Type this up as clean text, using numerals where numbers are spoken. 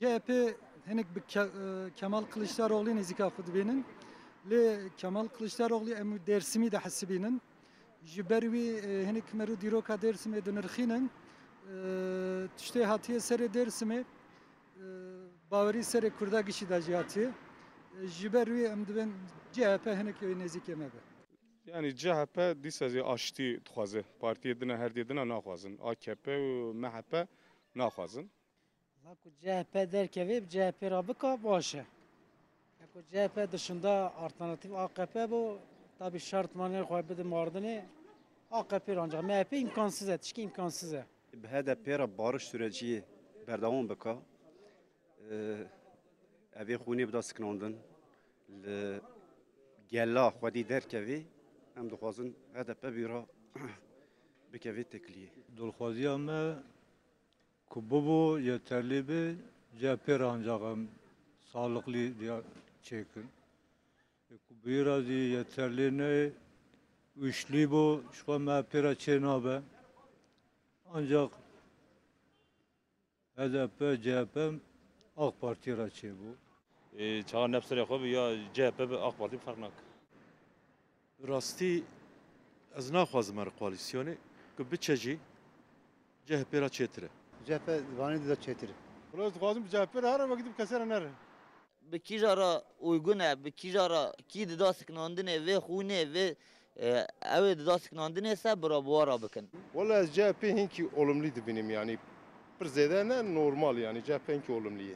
CHP henek Kemal Kılıçdaroğlu nezikafı dibinin. Le Kemal Kılıçdaroğlu emu Dersimi de hasibinin. Jibervi henek meru diroka Dersimi dönürkhinin. Tüşte hatiye sere Dersimi. Bavari sere Kurda gişi da cihati. Jibervi emdven CHP henek nezik yemebe. Yani CHP disazı aştı tuhaze. Partiye dine her dedine nakhwazın. AKP ve MHP nakhwazın. Ku CHP derkevi CHP rabıka başı. Ku CHP dışında alternatif AKP bu tabi şartmanı koybedir mardını AKP ancak MHP imkansız etişki imkansız. HDP را barış süreci berdewam bika. Evê xûnê bida sıkınandın. Li gela xwedî derkevî em dixwazin HDP bîra bikevê tekliyê. Dulxwaziya me ku bibû yeterlî bi CHP re ancak em sağlıklı diye çekin. Ku bîra zî yeterlî ne güçlü bu şu an MHP re çê nabe. Ancak HDP, CHP AK Parti re çê bû. Çağa nefsere xwe ya CHP ve AK Parti fark nak. Rastî ez naxwazim her koalîsyonê ku biçe jî CHP ra çêtir e. CHP divanê de çêtir. Biraz dixwazim CHP re here vekidî kesere nere. Bi kîjara uygun e, bi kîjara kî dida sıknandinê vê xûnê vê ew ê dida sıknandinê se birabuwara bikin. Valla ez CHP hinkî olumlu dibînim yani. Pir zêde ne normal yani CHP hinkî olumlu ye.